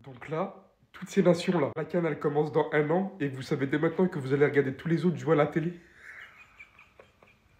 Donc là, toutes ces nations-là, la CAN, elle commence dans 1 an, et vous savez dès maintenant que vous allez regarder tous les autres jouer à la télé.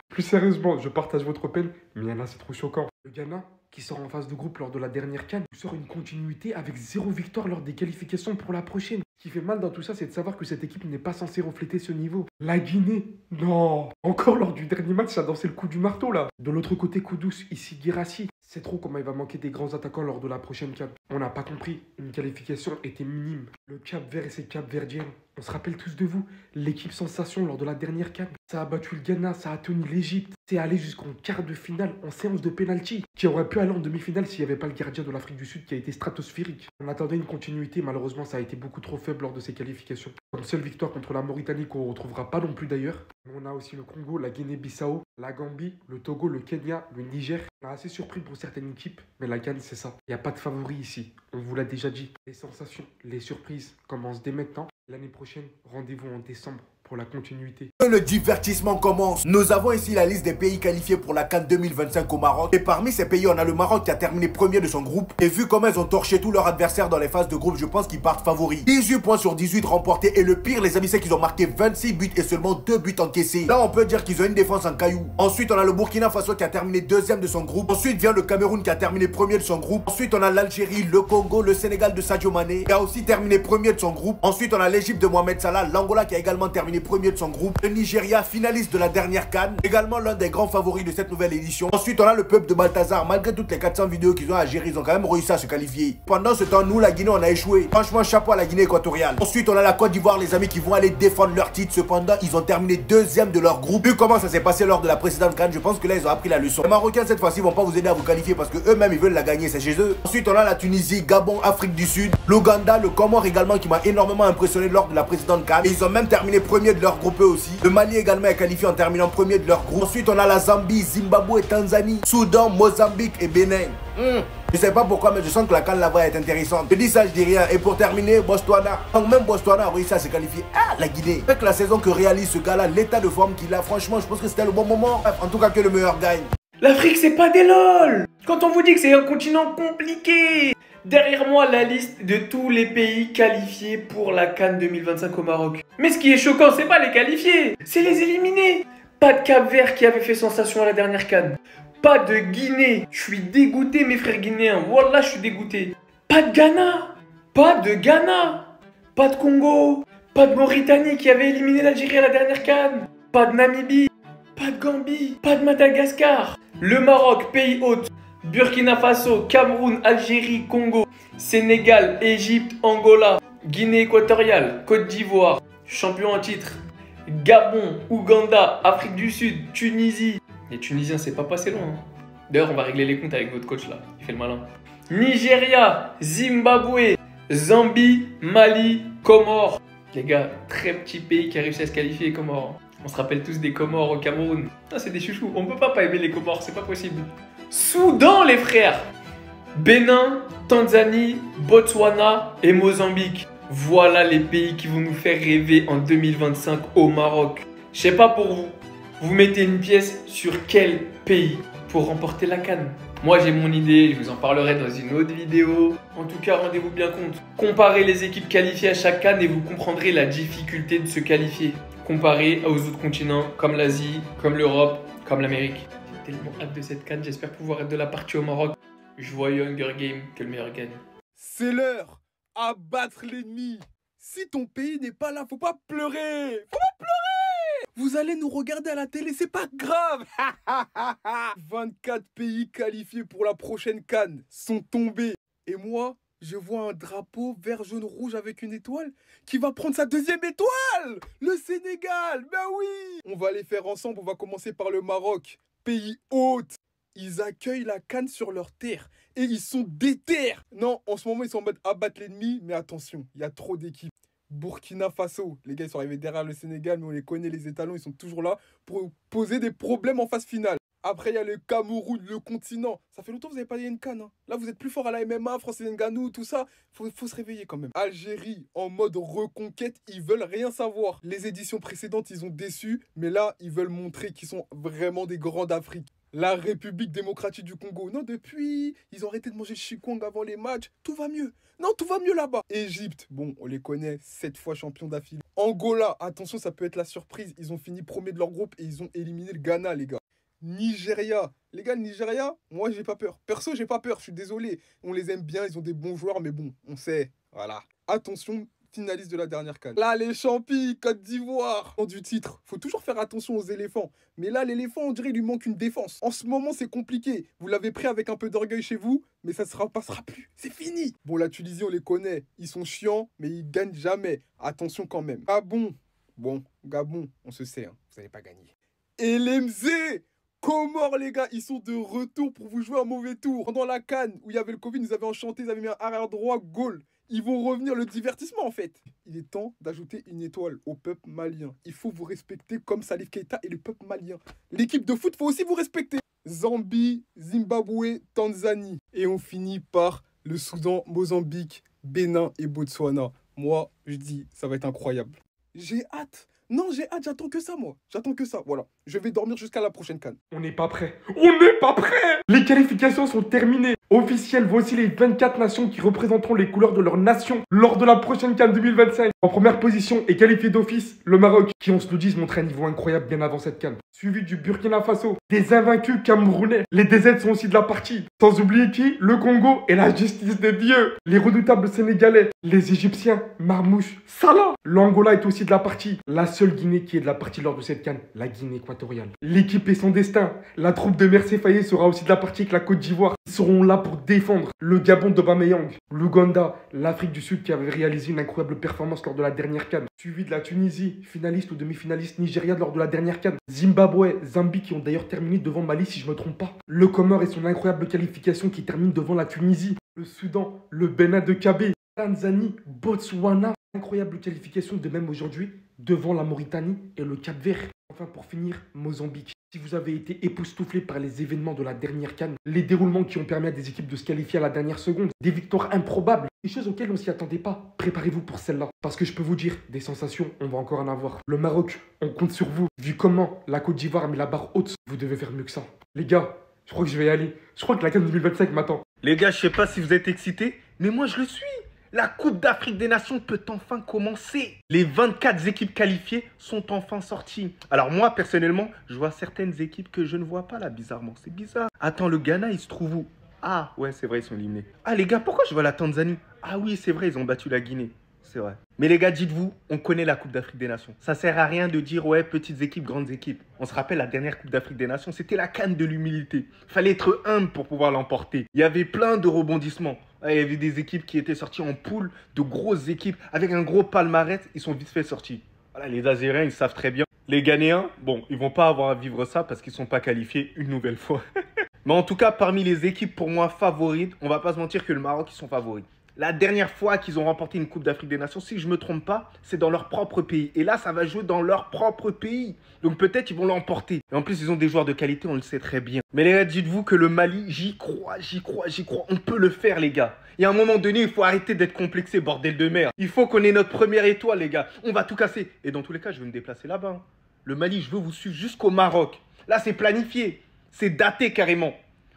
Plus sérieusement, je partage votre peine, mais il y en a, c'est trop choquant. Le Ghana, qui sort en phase de groupe lors de la dernière CAN, sort une continuité avec 0 victoire lors des qualifications pour la prochaine. Ce qui fait mal dans tout ça, c'est de savoir que cette équipe n'est pas censée refléter ce niveau. La Guinée, non. Encore lors du dernier match, ça a dansé le coup du marteau là. De l'autre côté, Kudus, ici Guirassy. C'est trop comment il va manquer des grands attaquants lors de la prochaine CAN. On n'a pas compris, une qualification était minime. Le Cap-Vert et ses Cap-Verdiennes, on se rappelle tous de vous, l'équipe sensation lors de la dernière CAN. Ça a battu le Ghana, ça a tenu l'Égypte. C'est allé jusqu'en quart de finale en séance de pénalty, qui aurait pu aller en demi-finale s'il n'y avait pas le gardien de l'Afrique du Sud qui a été stratosphérique. On attendait une continuité, malheureusement ça a été beaucoup trop faible lors de ces qualifications. Comme seule victoire contre la Mauritanie qu'on ne retrouvera pas non plus d'ailleurs. On a aussi le Congo, la Guinée-Bissau, la Gambie, le Togo, le Kenya, le Niger. On est assez surpris pour certaines équipes, mais la CAN c'est ça. Il n'y a pas de favori ici, on vous l'a déjà dit. Les sensations, les surprises commencent dès maintenant. L'année prochaine, rendez-vous en décembre pour la continuité. Le divertissement commence. Nous avons ici la liste des pays qualifiés pour la CAN 2025 au Maroc. Et parmi ces pays, on a le Maroc qui a terminé premier de son groupe. Et vu comment ils ont torché tous leurs adversaires dans les phases de groupe, je pense qu'ils partent favoris. 18 points sur 18 remportés. Et le pire, les amis, c'est qu'ils ont marqué 26 buts et seulement 2 buts encaissés. Là, on peut dire qu'ils ont une défense en caillou. Ensuite, on a le Burkina Faso qui a terminé deuxième de son groupe. Ensuite vient le Cameroun qui a terminé premier de son groupe. Ensuite, on a l'Algérie, le Congo, le Sénégal de Sadio Mané qui a aussi terminé premier de son groupe. Ensuite, on a l'Égypte de Mohamed Salah, l'Angola qui a également terminé premier de son groupe. Le Nigeria, finaliste de la dernière CAN, également l'un des grands favoris de cette nouvelle édition. Ensuite, on a le peuple de Balthazar. Malgré toutes les 400 vidéos qu'ils ont à gérer, ils ont quand même réussi à se qualifier. Pendant ce temps, nous, la Guinée, on a échoué. Franchement, chapeau à la Guinée équatoriale. Ensuite, on a la Côte d'Ivoire, les amis, qui vont aller défendre leur titre. Cependant, ils ont terminé deuxième de leur groupe. Vu comment ça s'est passé lors de la précédente CAN, je pense que là, ils ont appris la leçon. Les Marocains, cette fois-ci, vont pas vous aider à vous qualifier parce que eux-mêmes, ils veulent la gagner. C'est chez eux. Ensuite, on a la Tunisie, Gabon, Afrique du Sud, l'Ouganda, le Comore également, qui m'a énormément impressionné lors de la précédente CAN. Et ils ont même terminé premier de leur groupe eux aussi. Le Mali également est qualifié en terminant premier de leur groupe. Ensuite, on a la Zambie, Zimbabwe, Tanzanie, Soudan, Mozambique et Bénin. Je sais pas pourquoi, mais je sens que la CAN là va être intéressante. Je dis ça, je dis rien. Et pour terminer, Botswana. Donc même Botswana a réussi à se qualifier. Ah, la Guinée. Avec la saison que réalise ce gars-là, l'état de forme qu'il a, franchement, je pense que c'était le bon moment. En tout cas, que le meilleur gagne. L'Afrique, c'est pas des lol. Quand on vous dit que c'est un continent compliqué. Derrière moi, la liste de tous les pays qualifiés pour la CAN 2025 au Maroc. Mais ce qui est choquant, c'est pas les qualifier, c'est les éliminer. Pas de Cap-Vert qui avait fait sensation à la dernière CAN. Pas de Guinée. Je suis dégoûté, mes frères guinéens. Wallah, je suis dégoûté. Pas de Ghana. Pas de Ghana. Pas de Congo. Pas de Mauritanie qui avait éliminé l'Algérie à la dernière CAN. Pas de Namibie. Pas de Gambie. Pas de Madagascar. Le Maroc, pays hôte. Burkina Faso, Cameroun, Algérie, Congo, Sénégal, Égypte, Angola, Guinée équatoriale, Côte d'Ivoire, champion en titre, Gabon, Ouganda, Afrique du Sud, Tunisie. Les Tunisiens, c'est pas passé loin. D'ailleurs, on va régler les comptes avec votre coach là, il fait le malin. Nigeria, Zimbabwe, Zambie, Mali, Comores. Les gars, très petit pays qui a réussi à se qualifier, les Comores. On se rappelle tous des Comores au Cameroun. Ah, c'est des chouchous, on peut pas aimer les Comores, c'est pas possible. Soudan, les frères. Bénin, Tanzanie, Botswana et Mozambique. Voilà les pays qui vont nous faire rêver en 2025 au Maroc. Je sais pas pour vous, vous mettez une pièce sur quel pays pour remporter la CAN? Moi j'ai mon idée, je vous en parlerai dans une autre vidéo. En tout cas, rendez-vous bien compte. Comparez les équipes qualifiées à chaque CAN et vous comprendrez la difficulté de se qualifier. Comparé aux autres continents comme l'Asie, comme l'Europe, comme l'Amérique. J'ai tellement hâte de cette CAN, j'espère pouvoir être de la partie au Maroc. Joyeux Hunger Game, que le meilleur gagne. C'est l'heure à battre l'ennemi. Si ton pays n'est pas là, faut pas pleurer. Faut pas pleurer. Vous allez nous regarder à la télé, c'est pas grave. 24 pays qualifiés pour la prochaine CAN sont tombés. Et moi, je vois un drapeau vert, jaune, rouge avec une étoile qui va prendre sa deuxième étoile. Le Sénégal, ben oui. On va les faire ensemble, on va commencer par le Maroc. Pays hôte. Ils accueillent la CAN sur leur terre et ils sont déter. Non, en ce moment, ils sont en mode abattre l'ennemi, mais attention, il y a trop d'équipes. Burkina Faso, les gars, ils sont arrivés derrière le Sénégal, mais on les connaît, les étalons, ils sont toujours là pour poser des problèmes en phase finale. Après, il y a le Cameroun, le continent. Ça fait longtemps que vous n'avez pas gagné une CAN. Hein. Là, vous êtes plus fort à la MMA, Francis Ngannou, tout ça. Faut se réveiller quand même. Algérie, en mode reconquête, ils veulent rien savoir. Les éditions précédentes, ils ont déçu, mais là, ils veulent montrer qu'ils sont vraiment des grands d'Afrique. La République démocratique du Congo. Non, depuis, ils ont arrêté de manger le chikwang avant les matchs. Tout va mieux. Non, tout va mieux là-bas. Égypte, bon, on les connaît, 7 fois champions d'affilée. Angola, attention, ça peut être la surprise. Ils ont fini premier de leur groupe et ils ont éliminé le Ghana, les gars. Nigeria. Les gars, le Nigeria, moi, j'ai pas peur. Perso, j'ai pas peur, je suis désolé. On les aime bien, ils ont des bons joueurs, mais bon, on sait. Voilà. Attention, finaliste de la dernière CAN. Là, les Champis, Côte d'Ivoire. Du titre, faut toujours faire attention aux éléphants. Mais là, l'éléphant, on dirait, il lui manque une défense. En ce moment, c'est compliqué. Vous l'avez pris avec un peu d'orgueil chez vous, mais ça ne passera plus. C'est fini. Bon, la Tunisie, on les connaît. Ils sont chiants, mais ils gagnent jamais. Attention quand même. Gabon. Bon, Gabon, on se sait, hein. Vous n'allez pas gagner. Et l'MZ. Comores, les gars, ils sont de retour pour vous jouer un mauvais tour. Pendant la CAN, où il y avait le Covid, ils avaient enchanté, ils avaient mis un arrière droit, goal. Ils vont revenir, le divertissement en fait. Il est temps d'ajouter une étoile au peuple malien. Il faut vous respecter comme Salif Keita et le peuple malien. L'équipe de foot, faut aussi vous respecter. Zambie, Zimbabwe, Tanzanie. Et on finit par le Soudan, Mozambique, Bénin et Botswana. Moi, je dis, ça va être incroyable. J'ai hâte. Non, j'ai hâte, j'attends que ça, moi. J'attends que ça, voilà. Je vais dormir jusqu'à la prochaine CAN. On n'est pas prêt. On n'est pas prêt. Les qualifications sont terminées. Officiel, voici les 24 nations qui représenteront les couleurs de leur nation lors de la prochaine CAN 2025. En première position est qualifié d'office le Maroc, qui on se le dise montre un niveau incroyable bien avant cette CAN. Suivi du Burkina Faso, des invaincus camerounais. Les DZ sont aussi de la partie. Sans oublier qui? Le Congo et la justice des dieux. Les redoutables Sénégalais, les Égyptiens, Marmouche, Salah. L'Angola est aussi de la partie. La seule Guinée qui est de la partie lors de cette CAN, la Guinée équatoriale. L'équipe et son destin. La troupe de Mercé Faye sera aussi de la partie avec la Côte d'Ivoire. Ils seront là pour défendre le Gabon d'Aubameyang, l'Ouganda, l'Afrique du Sud qui avait réalisé une incroyable performance lors de la dernière CAN. Suivi de la Tunisie, finaliste ou demi-finaliste Nigeria lors de la dernière CAN. Zimbabwe, Zambie qui ont d'ailleurs terminé devant Mali si je ne me trompe pas. Le Comore et son incroyable qualification qui termine devant la Tunisie. Le Soudan, le Bénin de Kabé, Tanzanie, Botswana. Incroyable qualification de même aujourd'hui devant la Mauritanie et le Cap-Vert. Enfin pour finir, Mozambique. Si vous avez été époustouflé par les événements de la dernière CAN, les déroulements qui ont permis à des équipes de se qualifier à la dernière seconde, des victoires improbables, des choses auxquelles on ne s'y attendait pas, préparez-vous pour celle-là. Parce que je peux vous dire, des sensations, on va encore en avoir. Le Maroc, on compte sur vous. Vu comment la Côte d'Ivoire a mis la barre haute, vous devez faire mieux que ça. Les gars, je crois que je vais y aller. Je crois que la CAN 2025 m'attend. Les gars, je sais pas si vous êtes excités, mais moi je le suis. La Coupe d'Afrique des Nations peut enfin commencer. Les 24 équipes qualifiées sont enfin sorties. Alors moi, personnellement, je vois certaines équipes que je ne vois pas là, bizarrement. C'est bizarre. Attends, le Ghana, il se trouve où? Ah, ouais, c'est vrai, ils sont éliminés. Ah, les gars, pourquoi je vois la Tanzanie? Ah oui, c'est vrai, ils ont battu la Guinée. C'est vrai. Mais les gars, dites-vous, on connaît la Coupe d'Afrique des Nations. Ça sert à rien de dire, ouais, petites équipes, grandes équipes. On se rappelle la dernière Coupe d'Afrique des Nations, c'était la CAN de l'humilité. Fallait être humble pour pouvoir l'emporter. Il y avait plein de rebondissements. Il y avait des équipes qui étaient sorties en poule, de grosses équipes, avec un gros palmarès, ils sont vite fait sortis. Voilà, les Azériens, ils savent très bien. Les Ghanéens, bon, ils vont pas avoir à vivre ça parce qu'ils sont pas qualifiés une nouvelle fois. Mais en tout cas, parmi les équipes pour moi favorites, on va pas se mentir que le Maroc, ils sont favoris. La dernière fois qu'ils ont remporté une Coupe d'Afrique des Nations, si je ne me trompe pas, c'est dans leur propre pays. Et là, ça va jouer dans leur propre pays. Donc peut-être ils vont l'emporter. Et en plus, ils ont des joueurs de qualité, on le sait très bien. Mais les gars, dites-vous que le Mali, j'y crois. On peut le faire, les gars. Il y a un moment donné, il faut arrêter d'être complexé, bordel de merde. Il faut qu'on ait notre première étoile, les gars. On va tout casser. Et dans tous les cas, je vais me déplacer là-bas. Le Mali, je veux vous suivre jusqu'au Maroc. Là, c'est planifié. C'est daté carrément.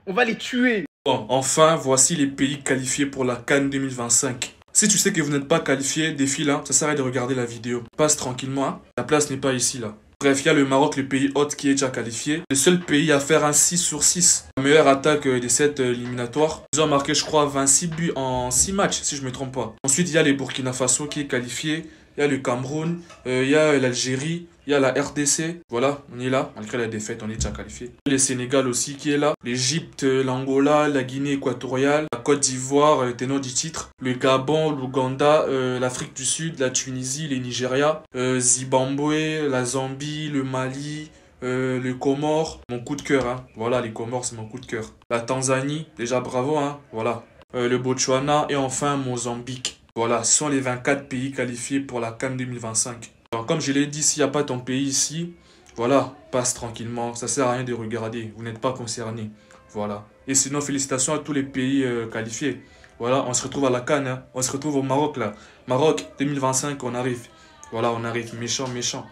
On va les tuer. Bon, enfin, voici les pays qualifiés pour la CAN 2025. Si tu sais que vous n'êtes pas qualifié, défile, hein, ça sert à rien de regarder la vidéo. Passe tranquillement, hein. La place n'est pas ici, là. Bref, il y a le Maroc, le pays hôte qui est déjà qualifié. Le seul pays à faire un 6 sur 6. La meilleure attaque des 7 éliminatoires. Ils ont marqué, je crois, 26 buts en 6 matchs, si je ne me trompe pas. Ensuite, il y a le Burkina Faso qui est qualifié. Il y a le Cameroun, il y a l'Algérie, il y a la RDC. Voilà, on est là. Malgré la défaite, on est déjà qualifié. Le Sénégal aussi qui est là. L'Égypte, l'Angola, la Guinée équatoriale, la Côte d'Ivoire, ténor du titre. Le Gabon, l'Ouganda, l'Afrique du Sud, la Tunisie, le Nigeria, Zimbabwe, la Zambie, le Mali, le Comores. Mon coup de cœur, hein. Voilà, les Comores, c'est mon coup de cœur. La Tanzanie, déjà bravo, hein. Voilà. Le Botswana et enfin Mozambique. Voilà, ce sont les 24 pays qualifiés pour la CAN 2025. Alors, comme je l'ai dit, s'il n'y a pas ton pays ici, voilà, passe tranquillement. Ça ne sert à rien de regarder. Vous n'êtes pas concerné. Voilà. Et sinon, félicitations à tous les pays qualifiés. Voilà, on se retrouve à la CAN. Hein. On se retrouve au Maroc, là. Maroc, 2025, on arrive. Voilà, on arrive. Méchant, méchant.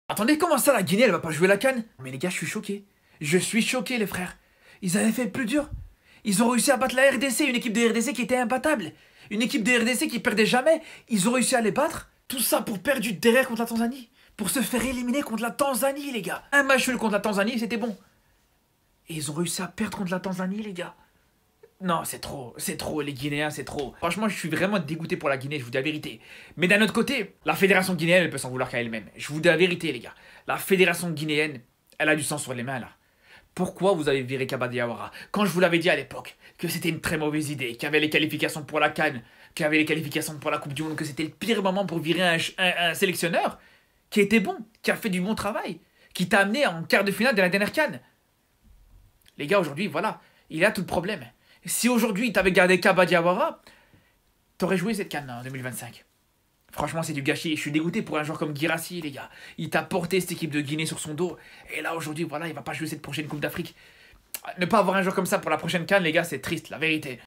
Attendez, comment ça, la Guinée, elle va pas jouer la CAN? Mais les gars, je suis choqué. Je suis choqué, les frères. Ils avaient fait le plus dur. Ils ont réussi à battre la RDC, une équipe de RDC qui était imbattable. Une équipe de RDC qui perdait jamais. Ils ont réussi à les battre. Tout ça pour perdre derrière contre la Tanzanie. Pour se faire éliminer contre la Tanzanie, les gars. Un match nul contre la Tanzanie, c'était bon. Et ils ont réussi à perdre contre la Tanzanie, les gars. Non, c'est trop, les Guinéens, c'est trop. Franchement, je suis vraiment dégoûté pour la Guinée, je vous dis la vérité. Mais d'un autre côté, la fédération guinéenne, elle peut s'en vouloir qu'à elle-même. Je vous dis la vérité, les gars. La fédération guinéenne, elle a du sang sur les mains, là. Pourquoi vous avez viré Kaba Diawara? Quand je vous l'avais dit à l'époque, que c'était une très mauvaise idée, qu'il y avait les qualifications pour la CAN, qu'il y avait les qualifications pour la Coupe du Monde, que c'était le pire moment pour virer un sélectionneur qui était bon, qui a fait du bon travail, qui t'a amené en quart de finale de la dernière CAN. Les gars, aujourd'hui, voilà, il a tout le problème. Si aujourd'hui, t'avais gardé Kaba Diawara, t'aurais joué cette CAN en 2025. Franchement, c'est du gâchis. Je suis dégoûté pour un joueur comme Guirassy, les gars. Il t'a porté cette équipe de Guinée sur son dos. Et là, aujourd'hui, voilà, il va pas jouer cette prochaine Coupe d'Afrique. Ne pas avoir un joueur comme ça pour la prochaine CAN, les gars, c'est triste, la vérité.